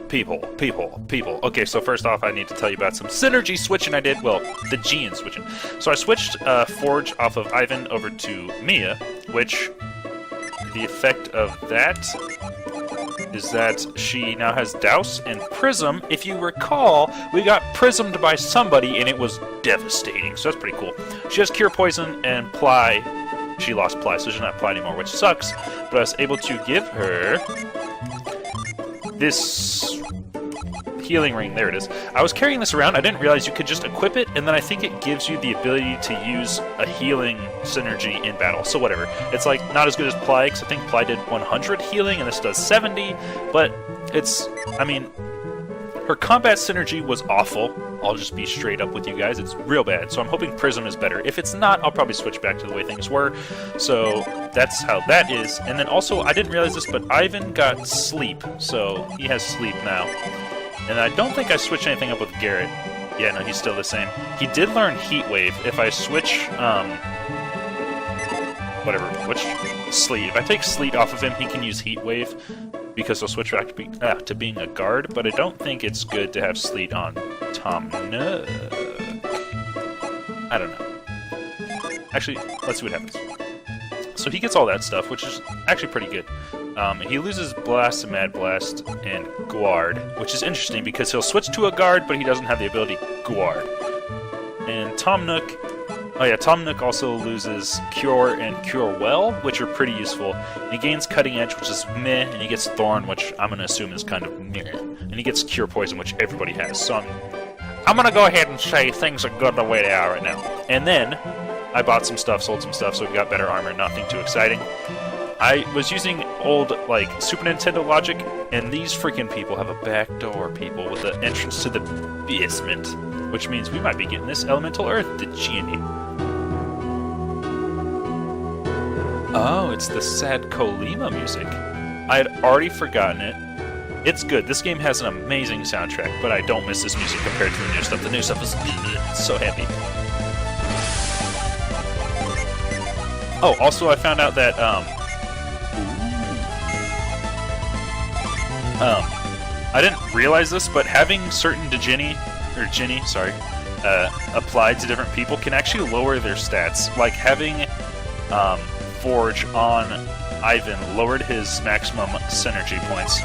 People. Okay, so first off, I need to tell you about some synergy switching I did. Well, the Djinni switching. So I switched Forge off of Ivan over to Mia, which the effect of that is that she now has Douse and Prism. If you recall, we got Prismed by somebody, and it was devastating, so that's pretty cool. She has Cure Poison and Ply. She lost Ply, so she doesn't have Ply anymore, which sucks. But I was able to give her this healing ring. There it is. I was carrying this around. I didn't realize you could just equip it, and then I think it gives you the ability to use a healing synergy in battle. So whatever. It's like not as good as Ply, because I think Ply did 100 healing, and this does 70. But it's, I mean, her combat synergy was awful. I'll just be straight up with you guys. It's real bad. So I'm hoping Prism is better. If it's not, I'll probably switch back to the way things were. So that's how that is. And then also, I didn't realize this, but Ivan got Sleep. So he has Sleep now. And I don't think I switched anything up with Garrett. Yeah, no, he's still the same. He did learn Heat Wave. If I switch, which Sleet. If I take Sleet off of him, he can use Heat Wave, because he'll switch back to being a guard, but I don't think it's good to have Sleet on Tom Nook. I don't know. Actually, let's see what happens. So he gets all that stuff, which is actually pretty good. He loses Blast and Mad Blast and Guard, which is interesting because he'll switch to a guard, but he doesn't have the ability Guard. And Tom Nook, Tom Nook also loses Cure and Cure Well, which are pretty useful. And he gains Cutting Edge, which is meh, and he gets Thorn, which I'm going to assume is kind of meh. And he gets Cure Poison, which everybody has. So I'm going to go ahead and say things are good the way they are right now. And then I bought some stuff, sold some stuff, so we got better armor, nothing too exciting. I was using old, like, Super Nintendo logic, and these freaking people have a back door, people, with the entrance to the basement, which means we might be getting this Elemental Earth, the Djinni. Oh, it's the sad Kolima music. I had already forgotten it. It's good. This game has an amazing soundtrack, but I don't miss this music compared to the new stuff. The new stuff is so happy. Oh, also I found out that, I didn't realize this, but having certain Djinni applied to different people can actually lower their stats. Like having Forge on Ivan lowered his maximum synergy points.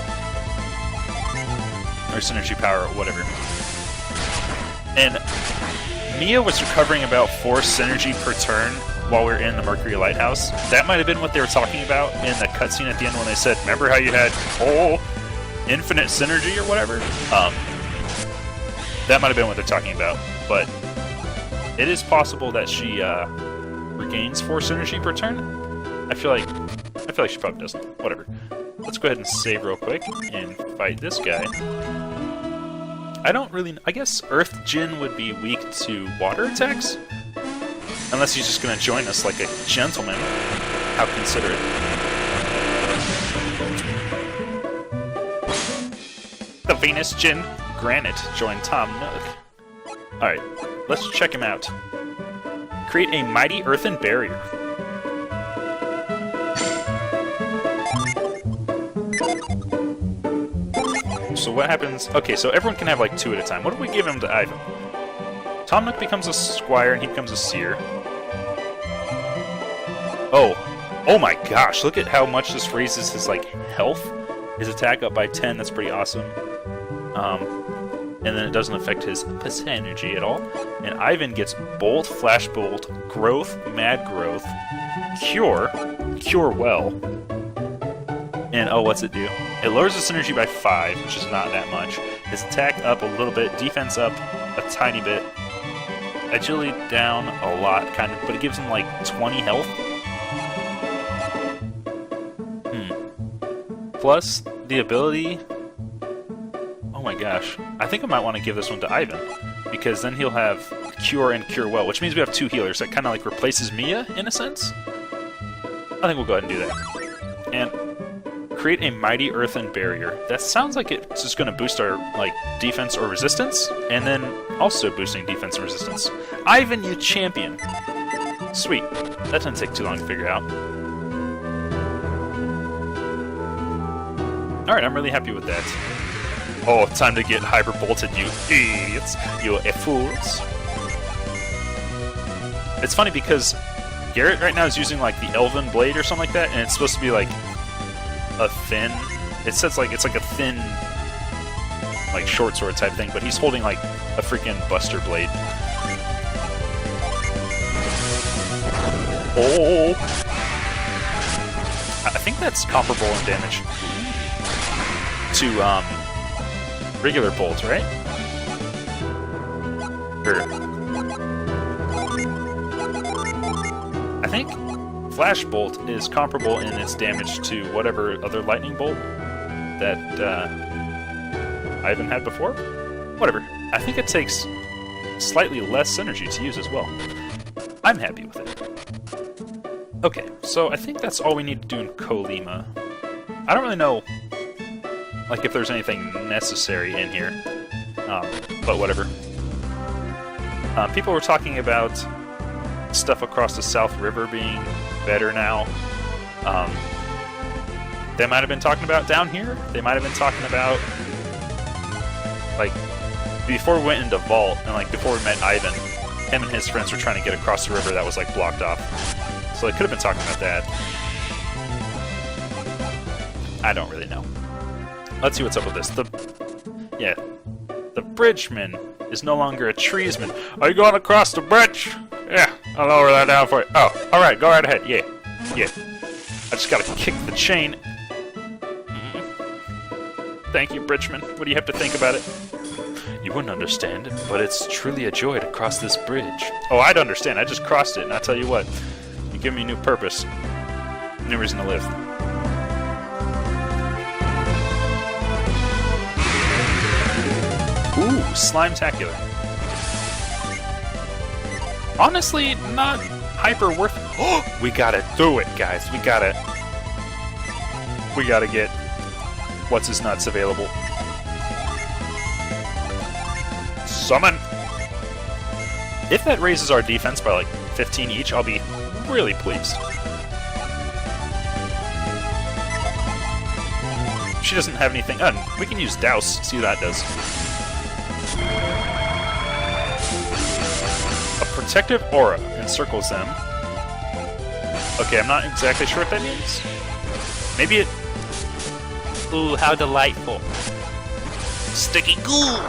Or synergy power, or whatever. And Mia was recovering about 4 synergy per turn while we were in the Mercury Lighthouse. That might have been what they were talking about in the cutscene at the end when they said, remember how you had infinite synergy or whatever? That might have been what they're talking about, but it is possible that she regains 4 synergy per turn. I feel like she probably doesn't. Whatever. Let's go ahead and save real quick and fight this guy. I guess Earth Djinn would be weak to water attacks? Unless he's just going to join us like a gentleman. How considerate. The Venus Djinn Granite joined Tom Nook. Alright, let's check him out. Create a mighty earthen barrier. So what happens... Okay, so everyone can have like 2 at a time. What if we give him to Ivan? Tom Nook becomes a squire and he becomes a seer. Oh my gosh, look at how much this raises his, like, health. His attack up by 10, that's pretty awesome. And then it doesn't affect his energy at all. And Ivan gets Bolt, Flash Bolt, Growth, Mad Growth, Cure Well. And, oh, what's it do? It lowers his energy by 5, which is not that much. His attack up a little bit, defense up a tiny bit. Agility down a lot, kind of, but it gives him, like, 20 health. Plus, the ability... Oh my gosh. I think I might want to give this one to Ivan, because then he'll have Cure and Cure Well, which means we have 2 healers. That kind of like replaces Mia, in a sense. I think we'll go ahead and do that. And create a mighty earthen barrier. That sounds like it's just going to boost our like defense or resistance, and then also boosting defense and resistance. Ivan, you champion! Sweet. That doesn't take too long to figure out. Alright, I'm really happy with that. Oh, time to get hyper bolted, you idiots. You fools. It's funny because Garrett right now is using like the Elven Blade or something like that, and it's supposed to be like a thin... It says like it's like a thin, like short sword type thing, but he's holding like a freaking Buster Blade. Oh! I think that's comparable in damage to regular bolt, right? I think Flash Bolt is comparable in its damage to whatever other lightning bolt that I haven't had before. Whatever. I think it takes slightly less energy to use as well. I'm happy with it. Okay, so I think that's all we need to do in Colima. I don't really know, like, if there's anything necessary in here, but whatever. People were talking about stuff across the South River being better now. They might have been talking about down here. They might have been talking about, like, before we went into Vault, and, like, before we met Ivan, him and his friends were trying to get across the river that was, like, blocked off. So they could have been talking about that. I don't really know. Let's see what's up with this. The bridgeman is no longer a treesman. Are you going across the bridge? Yeah, I'll lower that down for you. Oh, alright, go right ahead. Yeah. I just gotta kick the chain. Thank you, bridgeman. What do you have to think about it? You wouldn't understand, but it's truly a joy to cross this bridge. Oh, I'd understand. I just crossed it, and I'll tell you what. You give me new purpose. New reason to live. Ooh, Slime-tacular. Honestly, not hyper worth it. Oh, we gotta do it, guys. We gotta get what's-his-nuts available. Summon! If that raises our defense by like 15 each, I'll be really pleased. She doesn't have anything. We can use Douse, see what that does. A protective aura encircles them. Okay, I'm not exactly sure what that means. Maybe it... Ooh, how delightful. Sticky goo!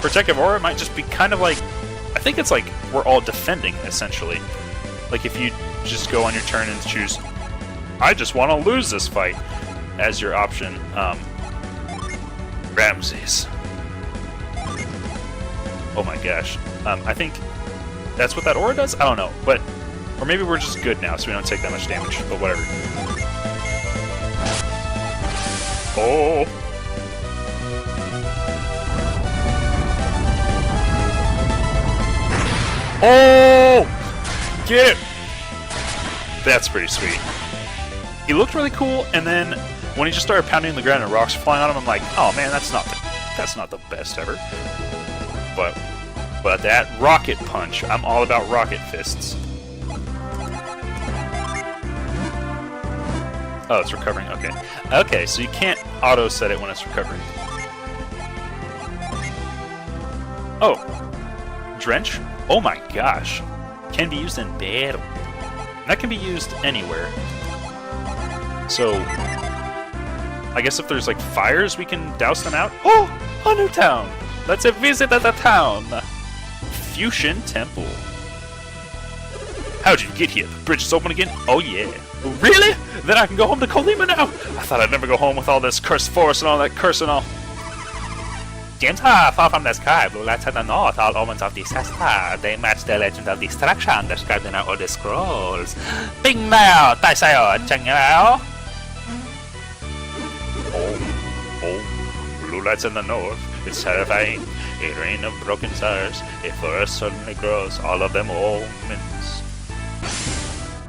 Protective aura might just be kind of like... I think it's like we're all defending, essentially. Like if you just go on your turn and choose, I just want to lose this fight, as your option. Ramses. Oh my gosh. I think that's what that aura does? I don't know, but... Or maybe we're just good now, so we don't take that much damage, but whatever. Oh! Oh! Get it! That's pretty sweet. He looked really cool, and then when he just started pounding the ground and rocks were flying on him, I'm like, oh man, that's not the best ever. But that rocket punch, I'm all about rocket fists. Oh, it's recovering. Okay. Okay, so you can't auto set it when it's recovering. Oh, Drench. Oh my gosh. Can be used in battle. That can be used anywhere. So, I guess if there's like fires, we can douse them out. Oh, a new town. Let's visit the town. Fusion Temple. How'd you get here? The bridge is open again? Oh yeah. Really? Then I can go home to Colima now? I thought I'd never go home with all this cursed forest and all that curse and all. Gems far from the sky, blue lights at the north, all omens of disaster. They match the legend of destruction described in our old scrolls. Bing now, tai sayo, cheng yao. Oh, blue lights in the north. It's terrifying. A rain of broken stars. A forest suddenly grows, all of them omens.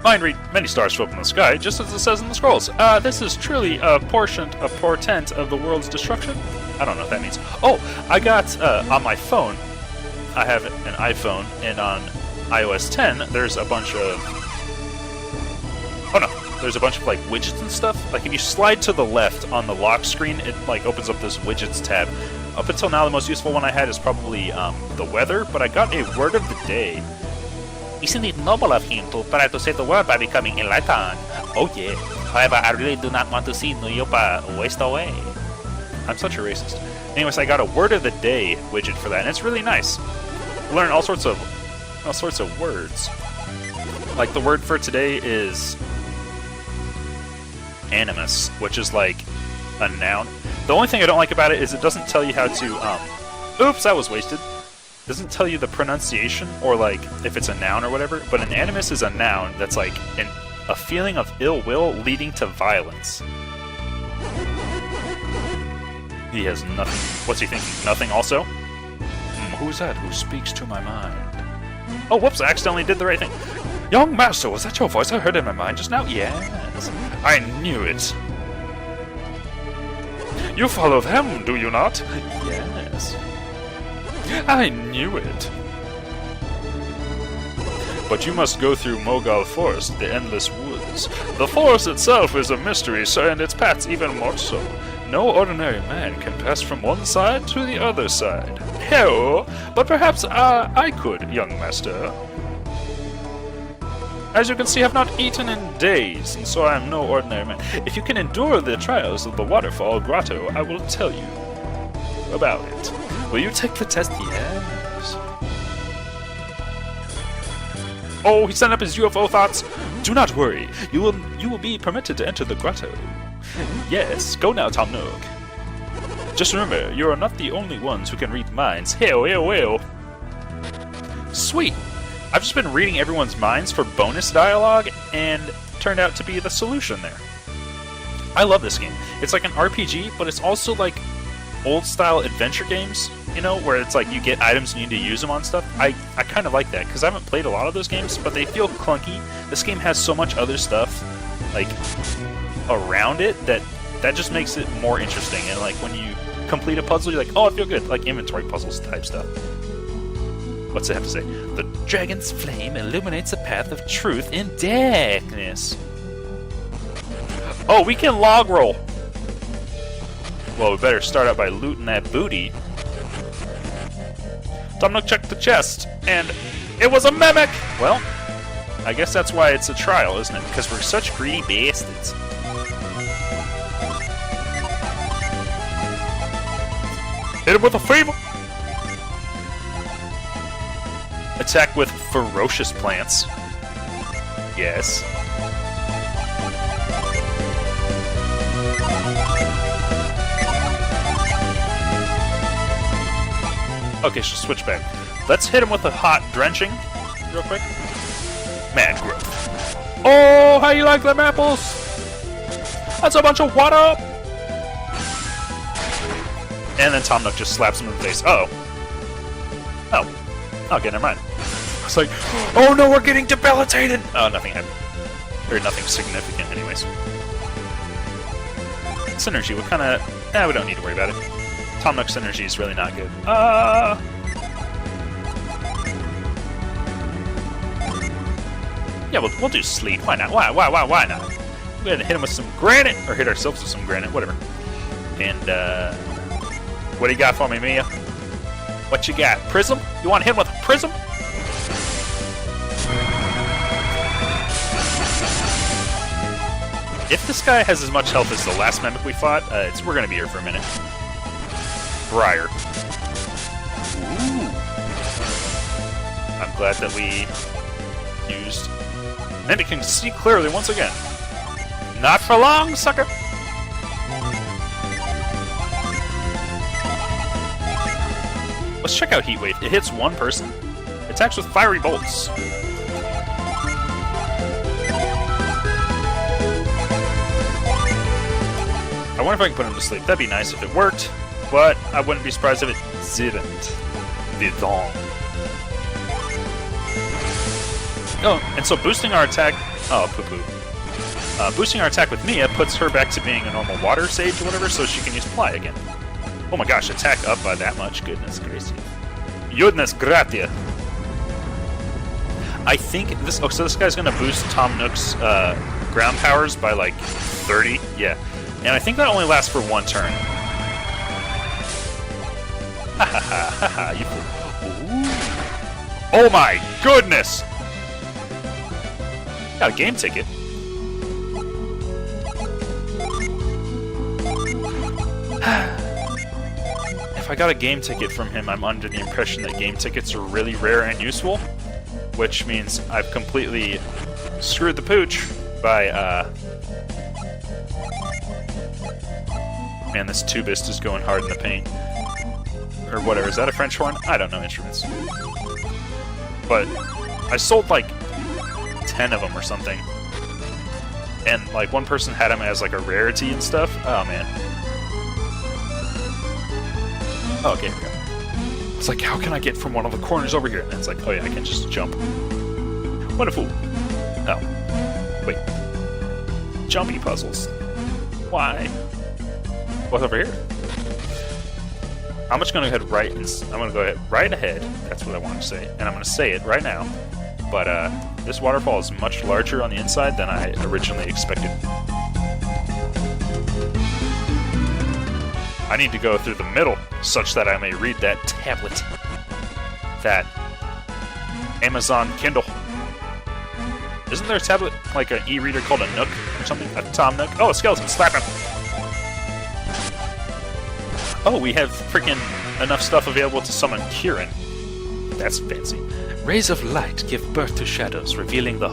Mind read, many stars show up in the sky, just as it says in the scrolls. This is truly a portent of the world's destruction. I don't know what that means. Oh, I got, on my phone, I have an iPhone, and on iOS 10, there's a bunch of... Oh no, there's a bunch of like widgets and stuff. Like if you slide to the left on the lock screen, it like opens up this widgets tab. Up until now, the most useful one I had is probably the weather, but I got a word of the day. Isn't it noble of him to try to save the world by becoming enlightened? Oh yeah. However, I really do not want to see Nuyupa waste away. I'm such a racist. Anyways, I got a word of the day widget for that, and it's really nice. Learn all sorts of words. Like the word for today is animus, which is like a noun. The only thing I don't like about it is it doesn't tell you how to oops, that was wasted. It doesn't tell you the pronunciation or like if it's a noun or whatever, but an animus is a noun that's like a feeling of ill will leading to violence. He has nothing. What's he thinking? Nothing also? Who's that who speaks to my mind? Oh, whoops, I accidentally did the right thing. Young master, was that your voice I heard in my mind just now? Yes. I knew it. You follow them, do you not? Yes. I knew it. But you must go through Mogal Forest, the endless woods. The forest itself is a mystery, sir, and its paths even more so. No ordinary man can pass from one side to the other side. Hell, but perhaps I could, young master. As you can see, I have not eaten in days, and so I am no ordinary man. If you can endure the trials of the waterfall grotto, I will tell you about it. Will you take the test? Yes. Oh, he sent up his UFO thoughts. Do not worry. You will be permitted to enter the grotto. Yes, go now, Tom Nook. Just remember, you are not the only ones who can read minds. Hell. Sweet. I've just been reading everyone's minds for bonus dialogue, and turned out to be the solution there. I love this game. It's like an RPG, but it's also like old-style adventure games, you know, where it's like you get items and you need to use them on stuff. I kind of like that, because I haven't played a lot of those games, but they feel clunky. This game has so much other stuff, like, around it, that just makes it more interesting. And like, when you complete a puzzle, you're like, oh, I feel good. Like inventory puzzles type stuff. What's it have to say? The dragon's flame illuminates a path of truth in darkness. Oh, we can log roll. Well, we better start out by looting that booty. Tom Nook checked the chest, and it was a mimic! Well, I guess that's why it's a trial, isn't it? Because we're such greedy bastards. Hit him with a favor! Attack with ferocious plants. Yes. Okay, so switch back. Let's hit him with a hot drenching, real quick. Mad growth. Oh, how you like them apples? That's a bunch of water! And then Tom Nook just slaps him in the face. Uh-oh. Oh. Okay, never mind. It's like, oh no, we're getting debilitated! Oh, nothing happened. Or nothing significant, anyways. Synergy, what kind of... we don't need to worry about it. Tom Nook's synergy is really not good. Yeah, we'll do sleep. Why not? Why not? We're gonna hit him with some granite, or hit ourselves with some granite, whatever. And, what do you got for me, Mia? What you got? Prism? You want to hit him with a prism? If this guy has as much health as the last mimic we fought, we're gonna be here for a minute. Briar. Ooh. I'm glad that we used... Mimic can see clearly once again. Not for long, sucker! Let's check out Heat Wave. It hits one person. Attacks with fiery bolts. I wonder if I can put him to sleep. That'd be nice if it worked, but I wouldn't be surprised if it didn't. Oh, and so boosting our attack... Oh, poo-poo. Boosting our attack with Mia puts her back to being a normal water sage or whatever, so she can use Ply again. Oh my gosh, attack up by that much. Goodness gracious. Goodness gratia. I think this... Oh, so this guy's gonna boost Tom Nook's ground powers by like 30. Yeah. And I think that only lasts for one turn. Ha ha ha ha ha. Oh my goodness! Got a game ticket. If I got a game ticket from him, I'm under the impression that game tickets are really rare and useful, which means I've completely screwed the pooch by, Man, this tubist is going hard in the paint. Or whatever, is that a French horn? I don't know instruments. But I sold like 10 of them or something. And like one person had them as like a rarity and stuff. Oh man. Oh, okay, here we go. It's like, how can I get from one of the corners over here? And it's like, oh yeah, I can just jump. What a fool. Oh. Wait. Jumpy puzzles. Why? What's over here? I'm just gonna go ahead right and I'm gonna go ahead right ahead. That's what I want to say, and I'm gonna say it right now. But this waterfall is much larger on the inside than I originally expected. I need to go through the middle such that I may read that tablet, that Amazon Kindle. Isn't there a tablet like an e-reader called a Nook or something? A Tom Nook? Oh, a skeleton! Slap him! Oh, we have freaking enough stuff available to summon Kieran. That's fancy. Rays of light give birth to shadows, revealing the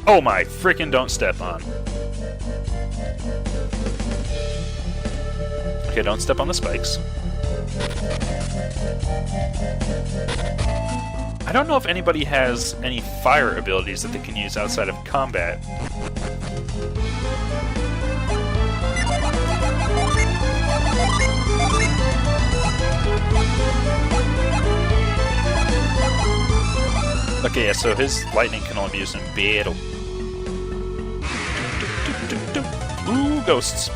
Oh my freaking don't step on. Okay, don't step on the spikes. I don't know if anybody has any fire abilities that they can use outside of combat. Okay, yeah, so his lightning can only be used in battle. Ooh, ghosts.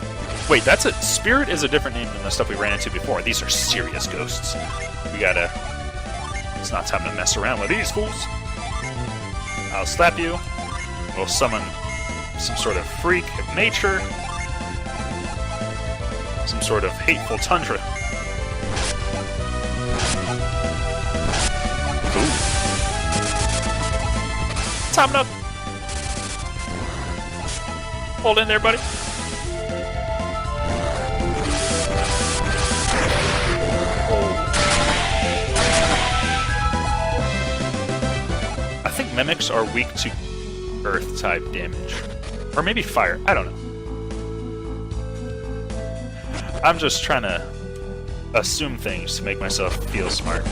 Wait, that's a spirit is a different name than the stuff we ran into before. These are serious ghosts. We gotta... It's not time to mess around with these fools. I'll slap you. We'll summon some sort of freak of nature. Some sort of hateful tundra. Top Nook! Hold in there, buddy. I think mimics are weak to earth-type damage. Or maybe fire. I don't know. I'm just trying to assume things to make myself feel smart.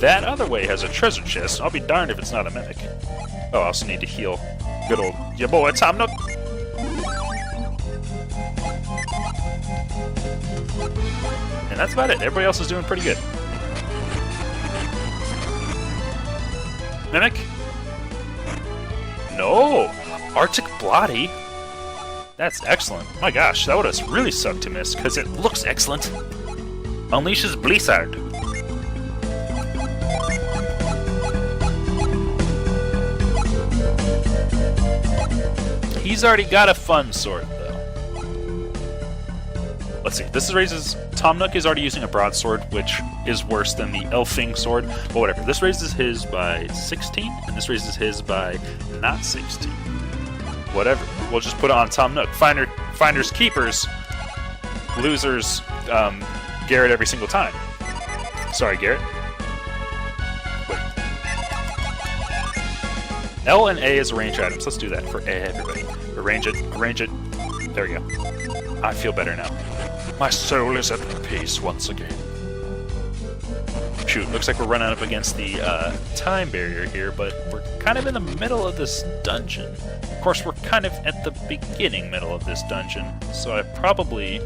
That other way has a treasure chest. I'll be darned if it's not a mimic. Oh, I also need to heal good old ya boy Tom Nook. And that's about it. Everybody else is doing pretty good. Mimic? No! Arctic Blotty? That's excellent. My gosh, that would have really sucked to miss, because it looks excellent. Unleashes Blizzard. He's already got a fun sword, though. Let's see. This raises... Tom Nook is already using a broadsword, which is worse than the Elfing sword. But whatever. This raises his by 16, and this raises his by not 16. Whatever. We'll just put it on Tom Nook. Finders keepers. Losers Garrett every single time. Sorry, Garrett. Wait. L and A is range items. Let's do that for everybody. Arrange it. Arrange it. There we go. I feel better now. My soul is at peace once again. Shoot, looks like we're running up against the time barrier here, but we're kind of in the middle of this dungeon. Of course, we're kind of at the beginning middle of this dungeon, so I probably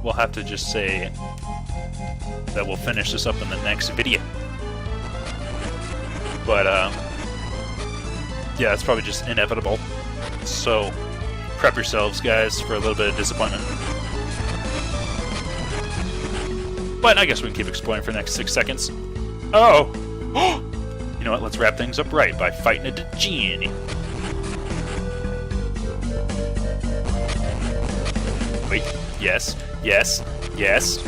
will have to just say that we'll finish this up in the next video. But, yeah, it's probably just inevitable. So, prep yourselves, guys, for a little bit of disappointment. But I guess we can keep exploring for the next 6 seconds. Oh! You know what? Let's wrap things up right by fighting a Djinni. Wait. Yes. Yes. Yes.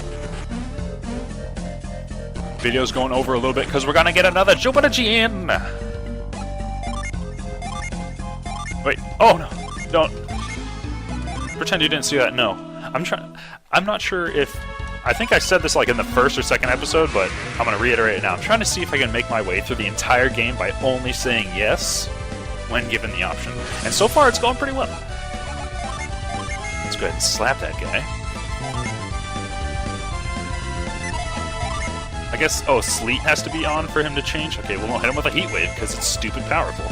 Video's going over a little bit because we're gonna get another Jupiter Djinni. Wait. Oh no! Don't pretend you didn't see that. No. I'm not sure if. I think I said this like in the first or second episode, but I'm going to reiterate it now. I'm trying to see if I can make my way through the entire game by only saying yes when given the option. And so far, it's going pretty well. Let's go ahead and slap that guy. I guess, oh, Sleet has to be on for him to change? Okay, well, we'll hit him with a Heat Wave because it's stupid powerful.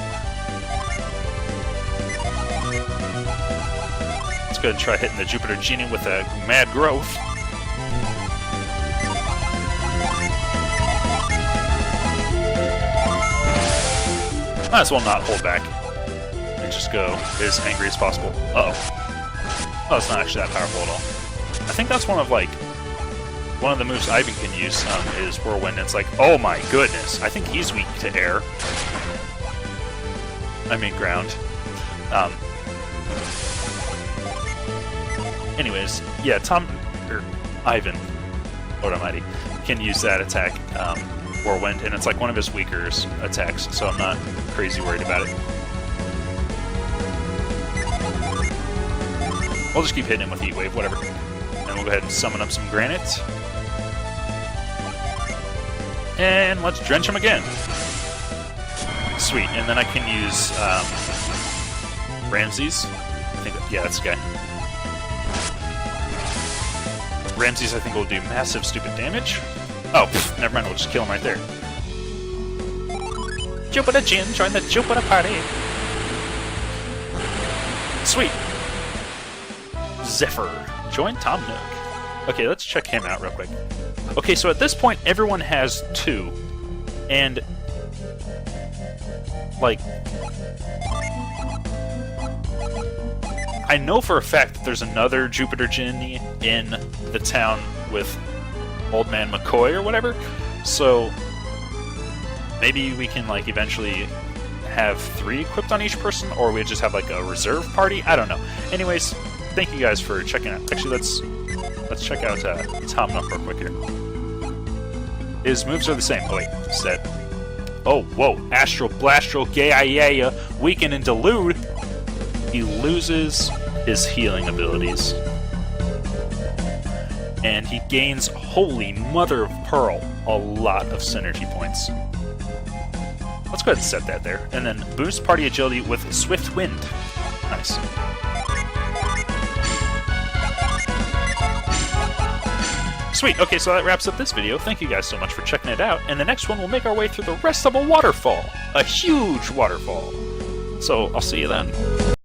Let's go ahead and try hitting the Jupiter Djinni with a Mad Growth. Might as well not hold back and just go as angry as possible. Uh-oh. Oh, it's not actually that powerful at all. I think that's one of the moves Ivan can use is Whirlwind. It's like, oh my goodness, I think he's weak to air. I mean ground. Anyways, yeah, Ivan, Lord Almighty, can use that attack, Whirlwind, and it's like one of his weaker attacks, so I'm not crazy worried about it. We'll just keep hitting him with Heat Wave, whatever. And we'll go ahead and summon up some Granite. And let's drench him again. Sweet, and then I can use Ramses. I think, yeah, that's the guy. Ramses, I think, will do massive, stupid damage. Oh, pff, never mind, we'll just kill him right there. Jupiter Djinn, join the Jupiter party! Sweet! Zephyr, join Tom Nook. Okay, let's check him out real quick. Okay, so at this point, everyone has 2. And, like, I know for a fact that there's another Jupiter Djinni in the town with Old Man McCoy or whatever, so maybe we can, like, eventually have 3 equipped on each person, or we just have, like, a reserve party? I don't know. Anyways, thank you guys for checking out. Actually, let's check out Tom Nook real quick here. His moves are the same. Oh, wait. Set. Oh, whoa. Astral Blastral Gaiaya, Weaken and Delude. He loses his healing abilities. And he gains, holy mother of pearl, a lot of synergy points. Let's go ahead and set that there. And then boost party agility with Swift Wind. Nice. Sweet, okay, so that wraps up this video. Thank you guys so much for checking it out. And the next one, we'll make our way through the rest of a waterfall. A huge waterfall. So, I'll see you then.